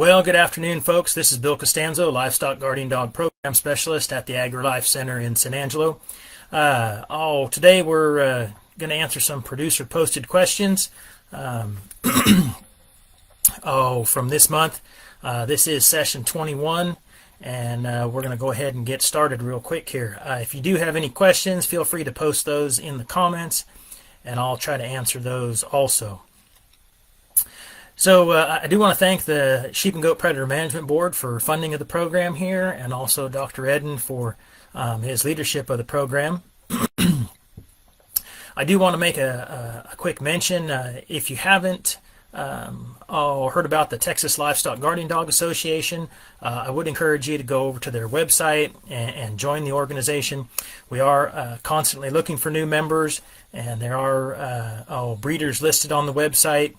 Well, good afternoon, folks. This is Bill Costanzo, Livestock Guardian Dog Program Specialist at the AgriLife Center in San Angelo. Today we're going to answer some producer-posted questions from this month. This is session 21, and we're going to go ahead and get started real quick here. If you do have any questions, feel free to post those in the comments, and I'll try to answer those also. So I do want to thank the Sheep and Goat Predator Management Board for funding of the program here, and also Dr. Eden for his leadership of the program. I do want to make a quick mention. If you haven't heard about the Texas Livestock Guardian Dog Association, I would encourage you to go over to their website and join the organization. We are constantly looking for new members, and there are breeders listed on the website.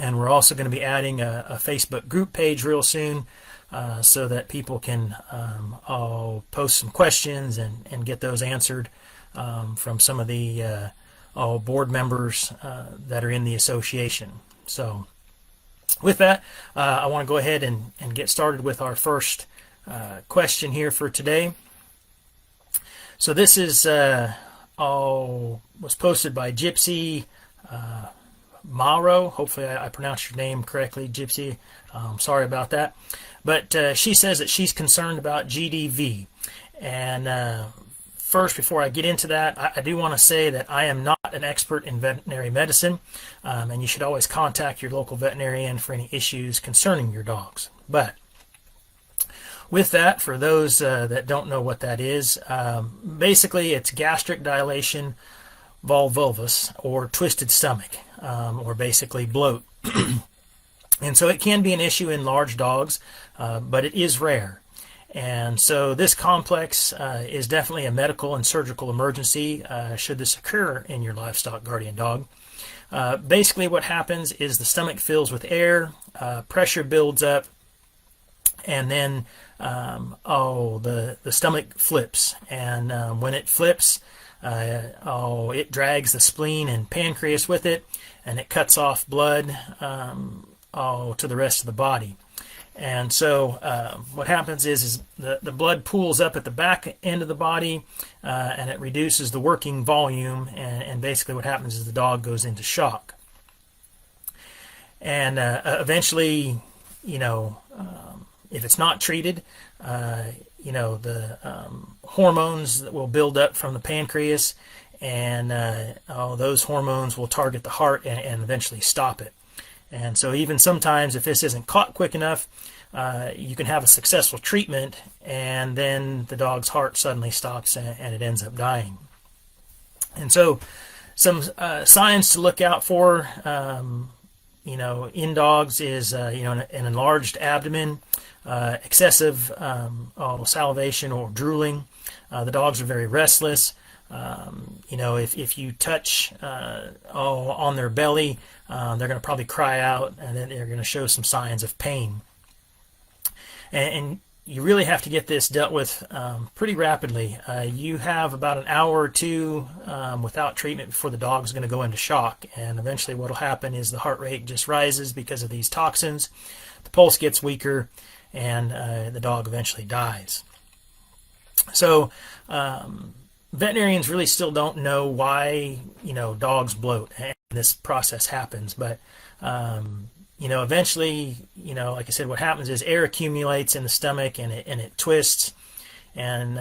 And we're also going to be adding a Facebook group page real soon so that people can post some questions and get those answered from some of the board members that are in the association. So with that, I want to go ahead and get started with our first question here for today. So this is was posted by Gypsy Mauro. Hopefully I pronounced your name correctly, Gypsy. Sorry about that. But she says that she's concerned about GDV. And first, before I get into that, I do want to say that I am not an expert in veterinary medicine, and you should always contact your local veterinarian for any issues concerning your dogs. But with that, for those that don't know what that is, basically it's gastric dilation volvulus, or twisted stomach, or basically bloat. And so it can be an issue in large dogs, but it is rare. And so this complex is definitely a medical and surgical emergency should this occur in your livestock guardian dog. Basically what happens is the stomach fills with air, pressure builds up, and then the stomach flips. And when it flips, it drags the spleen and pancreas with it, and it cuts off blood to the rest of the body. And so what happens is the blood pools up at the back end of the body, and it reduces the working volume, and basically what happens is the dog goes into shock. And eventually, if it's not treated, the hormones that will build up from the pancreas, and those hormones will target the heart and eventually stop it. And so even sometimes if this isn't caught quick enough, you can have a successful treatment, and then the dog's heart suddenly stops and it ends up dying. And so some signs to look out for, in dogs is, an enlarged abdomen, excessive salivation or drooling. The dogs are very restless. If you touch on their belly, they're going to probably cry out, and then they're going to show some signs of pain. And you really have to get this dealt with pretty rapidly. You have about an hour or two without treatment before the dog's going to go into shock, and eventually what will happen is the heart rate just rises because of these toxins. The pulse gets weaker, and the dog eventually dies. So veterinarians really still don't know why dogs bloat and this process happens, but eventually, like I said, what happens is air accumulates in the stomach, and it twists, and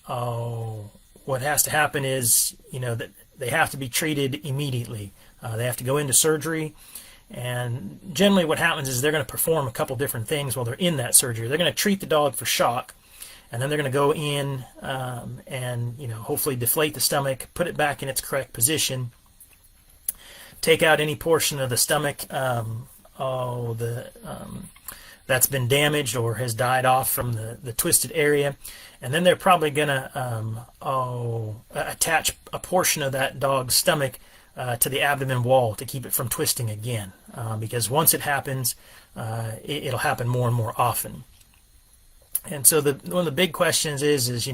what has to happen is that they have to be treated immediately. They have to go into surgery, and generally what happens is they're going to perform a couple different things while they're in that surgery. They're going to treat the dog for shock, and then they're going to go in and hopefully deflate the stomach, put it back in its correct position, take out any portion of the stomach that's been damaged or has died off from the twisted area, and then they're probably going to attach a portion of that dog's stomach to the abdomen wall to keep it from twisting again, because once it happens, it'll happen more and more often. And so one of the big questions is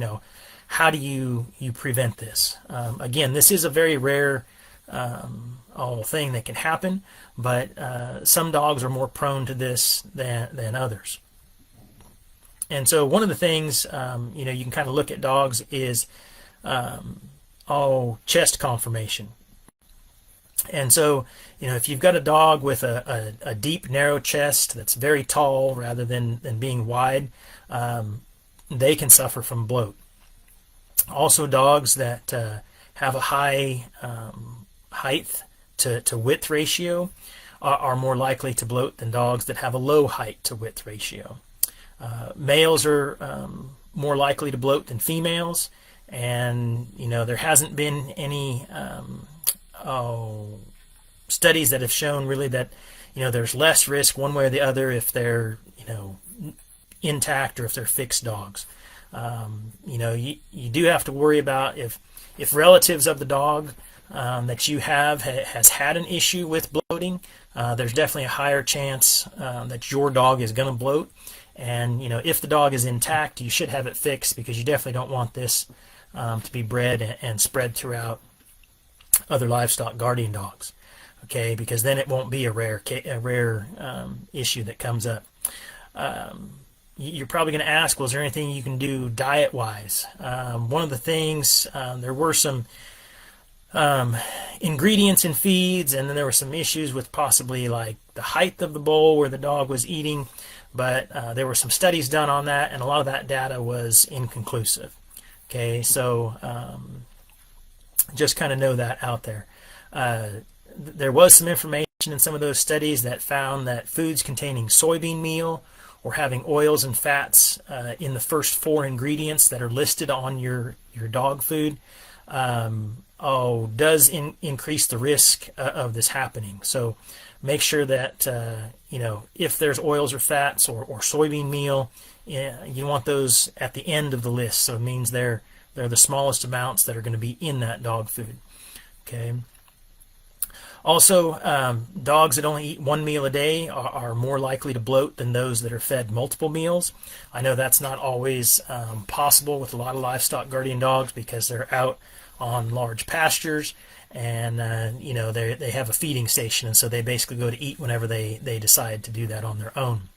how do you prevent this? Again, this is a very rare thing that can happen, but some dogs are more prone to this than others. And so one of the things you can kind of look at dogs is chest conformation. And so, if you've got a dog with a deep, narrow chest that's very tall rather than being wide, they can suffer from bloat. Also, dogs that have a high height to width ratio are more likely to bloat than dogs that have a low height to width ratio. Males are more likely to bloat than females, and there hasn't been any studies that have shown really that there's less risk one way or the other if they're intact or if they're fixed dogs. You do have to worry about if relatives of the dog that you have has had an issue with bloating. There's definitely a higher chance that your dog is going to bloat. And if the dog is intact, you should have it fixed, because you definitely don't want this to be bred and spread throughout other livestock guardian dogs. Okay, because then it won't be a rare issue that comes up. You're probably going to ask, well, is there anything you can do diet-wise? One of the things, there were some ingredients in feeds, and then there were some issues with possibly like the height of the bowl where the dog was eating, but there were some studies done on that, and a lot of that data was inconclusive. Okay, so just kind of know that out there. There was some information in some of those studies that found that foods containing soybean meal or having oils and fats in the first 4 ingredients that are listed on your dog food does increase the risk of this happening. So make sure that if there's oils or fats or soybean meal, you want those at the end of the list. So it means they're the smallest amounts that are going to be in that dog food. Okay. Also, dogs that only eat 1 meal a day are more likely to bloat than those that are fed multiple meals. I know that's not always possible with a lot of livestock guardian dogs, because they're out on large pastures, and they have a feeding station, and so they basically go to eat whenever they decide to do that on their own.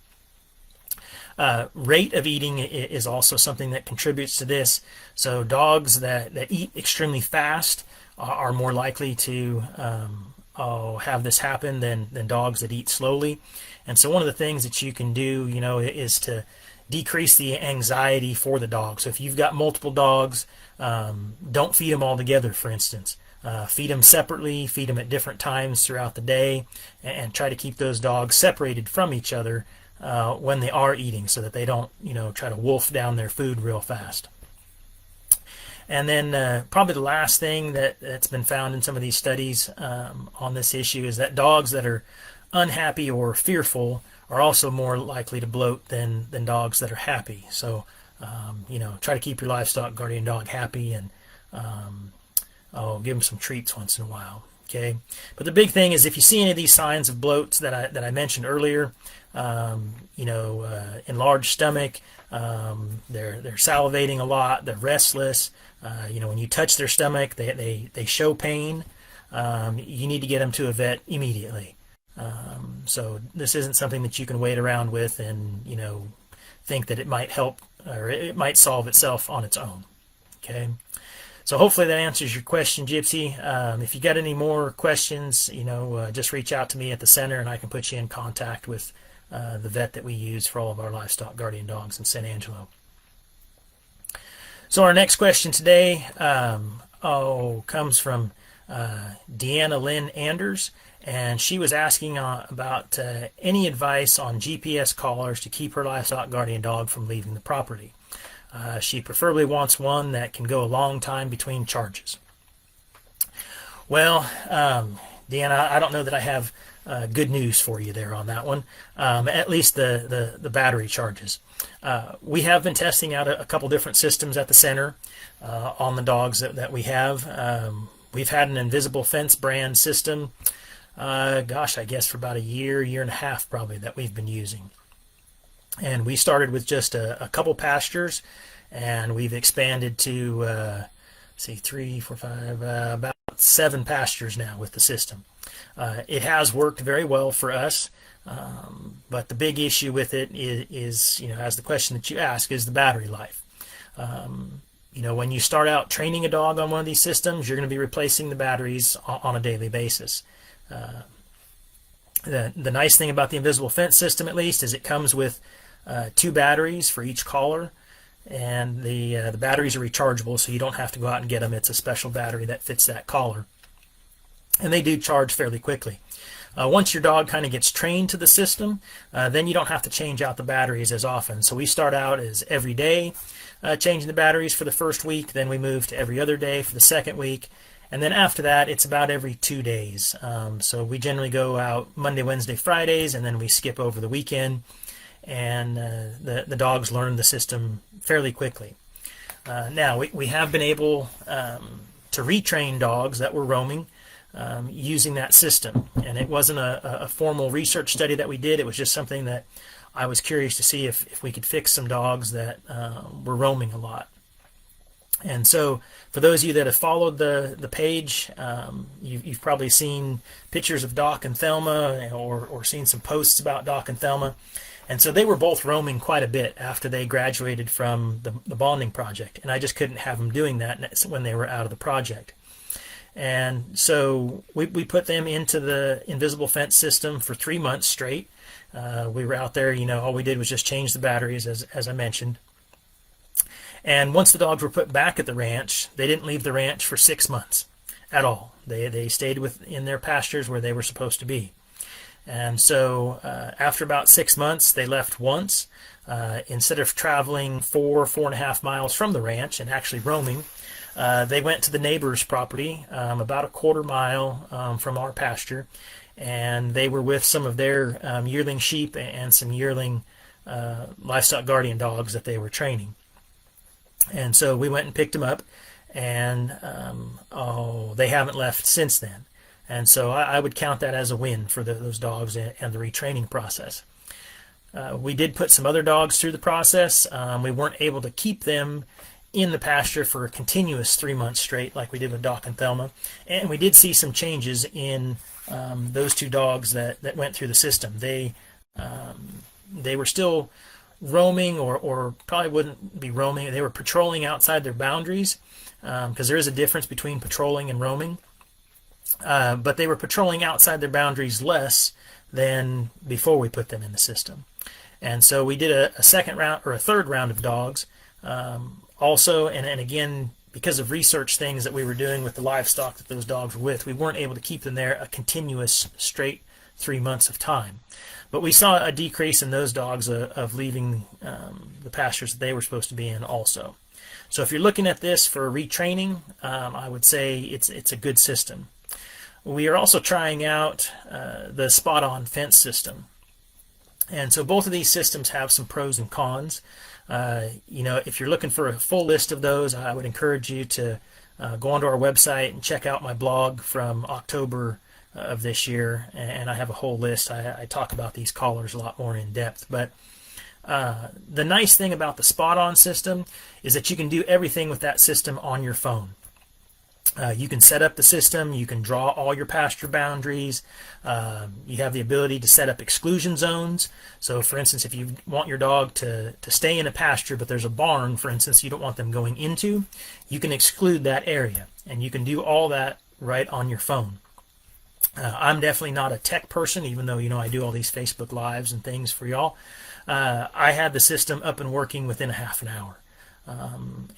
Rate of eating is also something that contributes to this. So dogs that eat extremely fast are more likely to have this happen than dogs that eat slowly. And so one of the things that you can do, is to decrease the anxiety for the dog. So if you've got multiple dogs, don't feed them all together, for instance. Feed them separately, feed them at different times throughout the day, and try to keep those dogs separated from each other when they are eating, so that they don't, try to wolf down their food real fast. And then probably the last thing that's been found in some of these studies on this issue is that dogs that are unhappy or fearful are also more likely to bloat than dogs that are happy. So, try to keep your livestock guardian dog happy, and give them some treats once in a while. Okay, but the big thing is, if you see any of these signs of bloats that I mentioned earlier, enlarged stomach, they're salivating a lot, they're restless. When you touch their stomach, they show pain. You need to get them to a vet immediately. So this isn't something that you can wait around with and think that it might help or it might solve itself on its own. Okay. So hopefully that answers your question, Gypsy. If you got any more questions, just reach out to me at the center, and I can put you in contact with the vet that we use for all of our livestock guardian dogs in San Angelo. So our next question today comes from Deanna Lynn Anders, and she was asking about any advice on GPS collars to keep her livestock guardian dog from leaving the property. She preferably wants one that can go a long time between charges. Well, Deanna, I don't know that I have good news for you there on that one. At least the battery charges. We have been testing out a couple different systems at the center on the dogs that we have. We've had an Invisible Fence brand system, I guess for about a year and a half probably, that we've been using. And we started with just a couple pastures, and we've expanded to, 3, 4, 5, about about 7 pastures now with the system. It has worked very well for us, but the big issue with it is, as the question that you ask, is the battery life. When you start out training a dog on one of these systems, you're going to be replacing the batteries on a daily basis. The nice thing about the invisible fence system, at least, is it comes with 2 batteries for each collar, and the batteries are rechargeable, so you don't have to go out and get them. It's a special battery that fits that collar, and they do charge fairly quickly. Once your dog kind of gets trained to the system, then you don't have to change out the batteries as often. So we start out as every day changing the batteries for the first week, then we move to every other day for the second week, and then after that it's about every 2 days. So we generally go out Monday, Wednesday, Fridays, and then we skip over the weekend, and the dogs learn the system fairly quickly. Now we have been able to retrain dogs that were roaming using that system, and it wasn't a formal research study that we did. It was just something that I was curious to see if we could fix some dogs that were roaming a lot. And so for those of you that have followed the page, you've probably seen pictures of Doc and Thelma, or seen some posts about Doc and Thelma. And so they were both roaming quite a bit after they graduated from the bonding project, and I just couldn't have them doing that when they were out of the project. And so we put them into the invisible fence system for 3 months straight. We were out there, all we did was just change the batteries, as I mentioned. And once the dogs were put back at the ranch, they didn't leave the ranch for 6 months at all. They stayed in their pastures where they were supposed to be. And so after about 6 months, they left once. Instead of traveling 4.5 miles from the ranch and actually roaming, they went to the neighbor's property, about a 1/4 mile from our pasture, and they were with some of their yearling sheep and some yearling livestock guardian dogs that they were training. And so we went and picked them up, and they haven't left since then. And so I would count that as a win for those dogs and the retraining process. We did put some other dogs through the process. We weren't able to keep them in the pasture for a continuous 3 months straight like we did with Doc and Thelma, and we did see some changes in those 2 dogs that went through the system. They were still roaming, or probably wouldn't be roaming. They were patrolling outside their boundaries, because there is a difference between patrolling and roaming, but they were patrolling outside their boundaries less than before we put them in the system. And so we did a second round, or a third round of dogs also, and again, because of research things that we were doing with the livestock that those dogs were with, we weren't able to keep them there a continuous straight 3 months of time. But we saw a decrease in those dogs of leaving the pastures that they were supposed to be in also. So if you're looking at this for retraining, I would say it's a good system. We are also trying out the spot-on fence system. And so both of these systems have some pros and cons. If you're looking for a full list of those, I would encourage you to go onto our website and check out my blog from October of this year, and I have a whole list. I talk about these collars a lot more in depth. But the nice thing about the spot-on system is that you can do everything with that system on your phone. You can set up the system, you can draw all your pasture boundaries, you have the ability to set up exclusion zones. So for instance, if you want your dog to stay in a pasture, but there's a barn, for instance, you don't want them going into, you can exclude that area, and you can do all that right on your phone. I'm definitely not a tech person, even though I do all these Facebook Lives and things for y'all. I had the system up and working within a half an hour.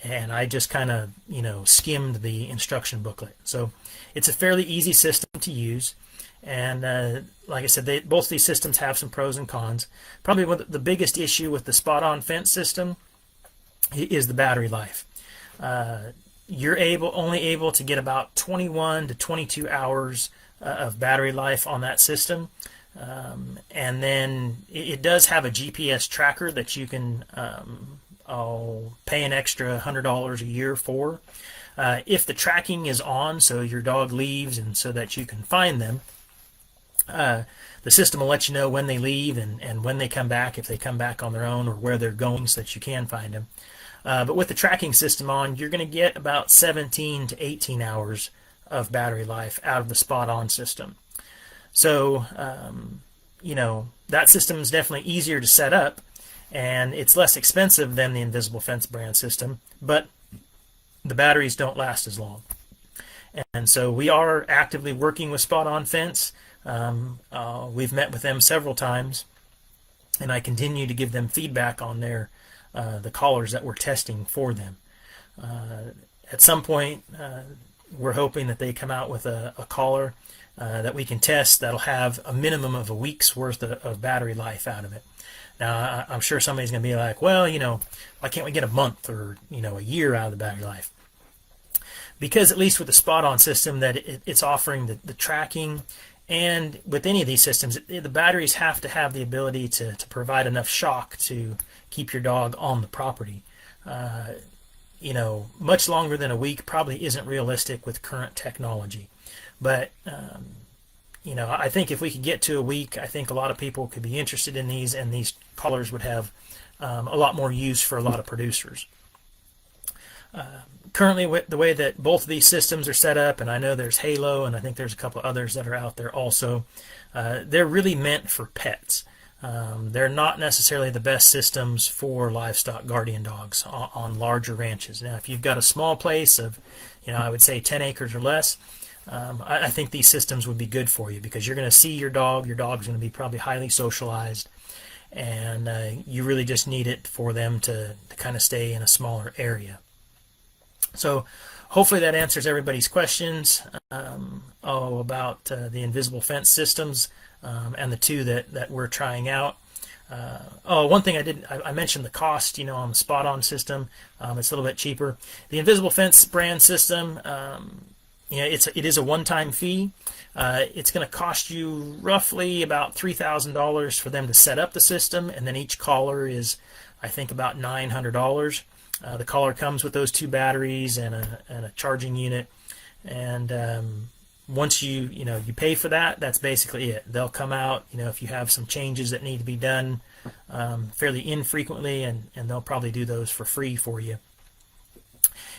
And I just kind of, skimmed the instruction booklet. So it's a fairly easy system to use. And like I said, both these systems have some pros and cons. Probably the biggest issue with the spot-on fence system is the battery life. You're only able to get about 21 to 22 hours of battery life on that system. And then it does have a GPS tracker that you can I'll pay an extra $100 a year for. If the tracking is on, so your dog leaves and so that you can find them, the system will let you know when they leave and when they come back, if they come back on their own, or where they're going so that you can find them. But with the tracking system on, you're going to get about 17 to 18 hours of battery life out of the Spot On system. So, that system is definitely easier to set up, and it's less expensive than the Invisible Fence brand system, but the batteries don't last as long. And so we are actively working with Spot On Fence. We've met with them several times, and I continue to give them feedback on the collars that we're testing for them. At some point, we're hoping that they come out with a collar that we can test that'll have a minimum of a week's worth of battery life out of it. Now, I'm sure somebody's going to be like, well, why can't we get a month or, a year out of the battery life? Because at least with the Spot On system, that it's offering the tracking, and with any of these systems, the batteries have to have the ability to provide enough shock to keep your dog on the property. Much longer than a week probably isn't realistic with current technology. But, I think if we could get to a week, I think a lot of people could be interested in these, and these collars would have a lot more use for a lot of producers. Currently, with the way that both of these systems are set up, and I know there's Halo, and I think there's a couple others that are out there also, they're really meant for pets. They're not necessarily the best systems for livestock guardian dogs on larger ranches. Now, if you've got a small place of, I would say 10 acres or less, I think these systems would be good for you, because you're going to see your dog. Your dog's going to be probably highly socialized, and you really just need it for them to kind of stay in a smaller area. So hopefully that answers everybody's questions about the Invisible Fence systems and the two that we're trying out. One thing I mentioned the cost, on the Spot On system. It's a little bit cheaper. The Invisible Fence brand system, it is a one-time fee. It's going to cost you roughly about $3,000 for them to set up the system, and then each collar is, I think, about $900. The collar comes with those two batteries and a charging unit, and once you pay for that, that's basically it. They'll come out, if you have some changes that need to be done fairly infrequently, and they'll probably do those for free for you.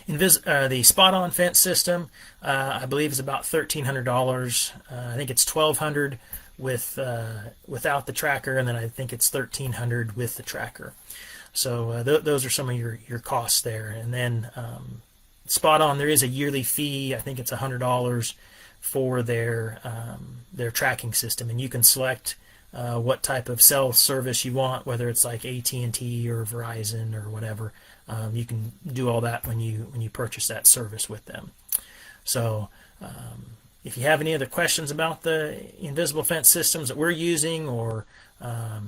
The Spot On Fence system, I believe, is about $1,300. I think it's $1,200 without the tracker, and then I think it's $1,300 with the tracker. So those are some of your costs there. And then Spot On, there is a yearly fee. I think it's $100 for their tracking system, and you can select what type of cell service you want, whether it's like AT&T or Verizon or whatever. You can do all that when you purchase that service with them. So if you have any other questions about the Invisible Fence systems that we're using, or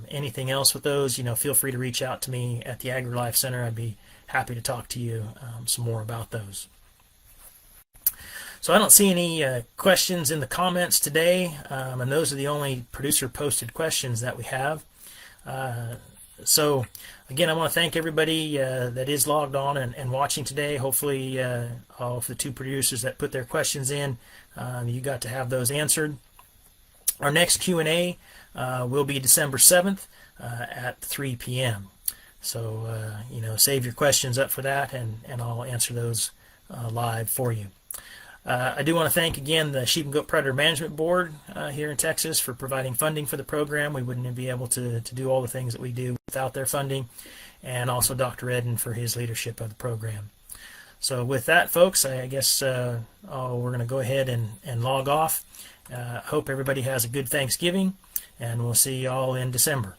anything else with those, feel free to reach out to me at the AgriLife Center. I'd be happy to talk to you some more about those. So I don't see any questions in the comments today, and those are the only producer posted questions that we have. So again, I want to thank everybody that is logged on and watching today. Hopefully all of the two producers that put their questions in, you got to have those answered. Our next Q&A will be December 7th at 3 p.m. So, save your questions up for that, and I'll answer those live for you. I do want to thank again the Sheep and Goat Predator Management Board here in Texas for providing funding for the program. We wouldn't be able to do all the things that we do without their funding, and also Dr. Eden for his leadership of the program. So with that, folks, I guess we're going to go ahead and log off. Hope everybody has a good Thanksgiving, and we'll see you all in December.